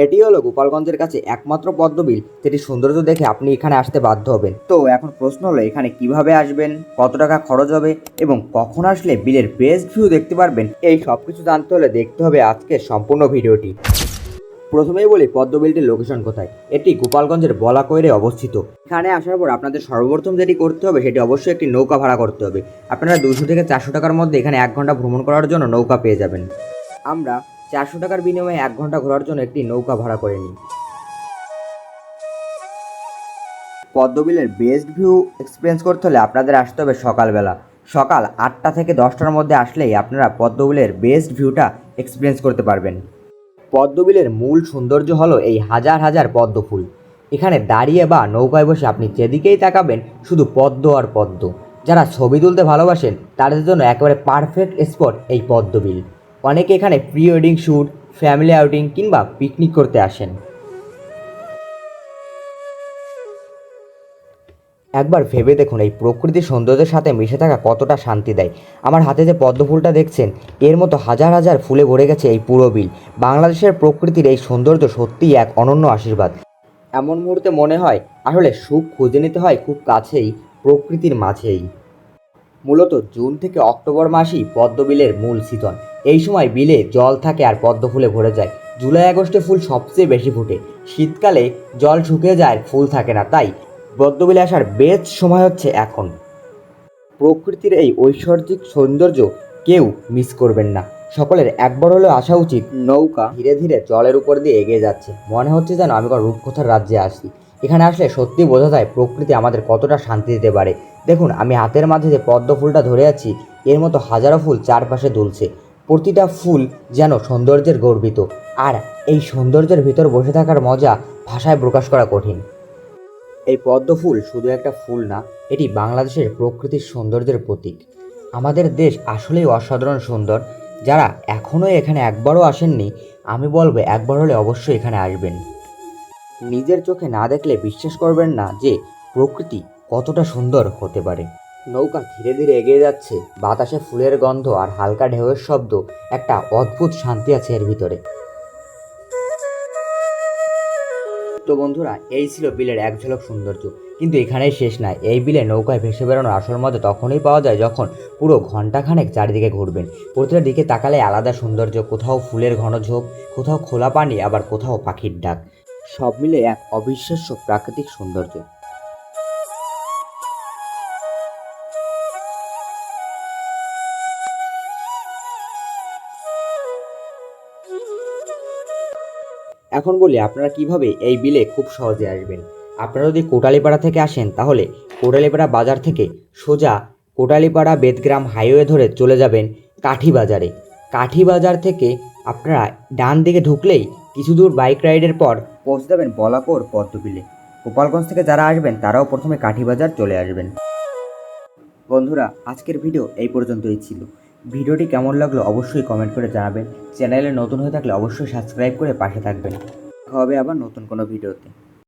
এটি হলো গোপালগঞ্জের কাছে একমাত্র পদ্মবিল, যেটি সৌন্দর্য দেখে আপনি এখানে আসতে বাধ্য হবেন। তো এখন প্রশ্ন হলো এখানে কিভাবে আসবেন, কত টাকা খরচ হবে এবং কখন আসলে বিলের বেস্ট ভিউ দেখতে পারবেন, এই সব কিছু জানতে হলে দেখতে হবে আজকের সম্পূর্ণ ভিডিওটি। প্রথমেই বলি পদ্মবিলটির লোকেশন কোথায়। এটি গোপালগঞ্জের বলাকৈরে অবস্থিত। এখানে আসার পর আপনাদের সর্বপ্রথম যেটি করতে হবে সেটি অবশ্যই একটি নৌকা ভাড়া করতে হবে। আপনারা 200 থেকে 400 টাকার মধ্যে এখানে 1 ঘন্টা ভ্রমণ করার জন্য নৌকা পেয়ে যাবেন। আমরা 400 টাকার বিনিময়ে 1 ঘন্টা ঘোরার জন্য একটি নৌকা ভাড়া করে নিই। পদ্মবিলের বেস্ট ভিউ এক্সপিরিয়েন্স করতে হলে আপনাদের আসতে হবে সকালবেলা। সকাল 8টা থেকে 10টার মধ্যে আসলেই আপনারা পদ্মবিলের বেস্ট ভিউটা এক্সপিরিয়েন্স করতে পারবেন। পদ্মবিলের মূল সৌন্দর্য হলো এই হাজার হাজার পদ্ম ফুল। এখানে দাঁড়িয়ে বা নৌকায় বসে আপনি যেদিকেই তাকাবেন শুধু পদ্ম আর পদ্ম। যারা ছবি তুলতে ভালোবাসেন তাদের জন্য একেবারে পারফেক্ট স্পট এই পদ্মবিল। অনেকে এখানে pre wedding shoot, family outing কিংবা পিকনিক করতে আসেন। একবার ভেবে দেখুন এই প্রকৃতির সৌন্দর্যের সাথে মিশে থাকা কতটা শান্তি দেয়। আমার হাতে যে পদ্ম ফুলটা দেখছেন, এর মতো হাজার হাজার ফুলে ভরে গেছে এই পুরো বিল। বাংলাদেশের প্রকৃতির এই সৌন্দর্য সত্যিই এক অনন্য আশীর্বাদ। এমন মুহূর্তে মনে হয় আসলে সুখ খুঁজে নিতে হয় খুব কাছেই, প্রকৃতির মাঝেই। মূলত জুন থেকে অক্টোবর মাসই পদ্ম বিলের মূল সিজন। এই সময় বিলে জল থাকে আর পদ্ম ফুলে ভরে যায়। জুলাই আগস্টে ফুল সবচেয়ে বেশি ফোটে। শীতকালে জল শুকিয়ে যায়, ফুল থাকে না, তাই পদ্মবিলে আসার বেস্ট সময় হচ্ছে এখন। প্রকৃতির এই ঐশ্বরিক সৌন্দর্য কেউ মিস করবেন না। সকলের একবার হলেও আসা উচিত। নৌকা ধীরে ধীরে জলের উপর দিয়ে এগিয়ে যাচ্ছে, মনে হচ্ছে যেন আমি কোনো রূপকথার রাজ্যে আসি। এখানে আসলে সত্যি বোঝা যায় প্রকৃতি আমাদের কতটা শান্তি দিতে পারে। দেখুন আমি হাতের মাঝে যে পদ্ম ফুলটা ধরে আছি, এর মতো হাজারো ফুল চারপাশে দুলছে। প্রতিটা ফুল যেন সৌন্দর্যের গর্বিত। আর এই সৌন্দর্যের ভিতর বসে থাকার মজা ভাষায় প্রকাশ করা কঠিন। এই পদ্ম ফুল শুধু একটা ফুল না, এটি বাংলাদেশের প্রকৃতির সৌন্দর্যের প্রতীক। আমাদের দেশ আসলেই অসাধারণ সুন্দর। যারা এখনও এখানে একবারও আসেননি, আমি বলবো একবার হলে অবশ্যই এখানে আসবেন। নিজের চোখে না দেখলে বিশ্বাস করবেন না যে প্রকৃতি কতটা সুন্দর হতে পারে। নৌকা ধীরে ধীরে এগিয়ে যাচ্ছে, বাতাসে ফুলের গন্ধ আর হালকা ঢেউয়ের শব্দ, একটা অদ্ভুত শান্তি আছে এর ভিতরে। তো বন্ধুরা, এই ছিল বিলের এক ঝলক সৌন্দর্য। কিন্তু এখানেই শেষ নয়। এই বিলে নৌকায় ভেসে বেড়ানোর আসল মজা তখনই পাওয়া যায় যখন পুরো ঘন্টাখানেক চারিদিকে ঘুরবেন। প্রতিটা দিকে তাকালে আলাদা সৌন্দর্য, কোথাও ফুলের ঘন ঝোপ, কোথাও খোলা পানি, আবার কোথাও পাখির ডাক। সব মিলে এক অবিশ্বাস্য প্রাকৃতিক সৌন্দর্য। এখন বলি আপনারা কিভাবে এই বিলে খুব সহজে আসবেন। আপনারা যদি কোটালীপাড়া থেকে আসেন তাহলে কোটালীপাড়া বাজার থেকে সোজা কোটালীপাড়া বেদগ্রাম হাইওয়ে ধরে চলে যাবেন কাঠিবাজারে। কাঠিবাজার থেকে আপনারা ডান দিকে ঢুকলেই কিছু দূর বাইক রাইডের পর পৌঁছে যাবেন বলাকোর পদ্মবিলে। গোপালগঞ্জ থেকে যারা আসবেন তারাও প্রথমে কাঠিবাজার চলে আসবেন। বন্ধুরা, আজকের ভিডিও এই পর্যন্তই ছিল। ভিডিওটি কেমন লাগলো অবশ্যই কমেন্ট করে জানাবেন। চ্যানেলে নতুন হয়ে থাকলে অবশ্যই সাবস্ক্রাইব করে পাশে থাকবেন। দেখা হবে আবার নতুন কোনো ভিডিওতে।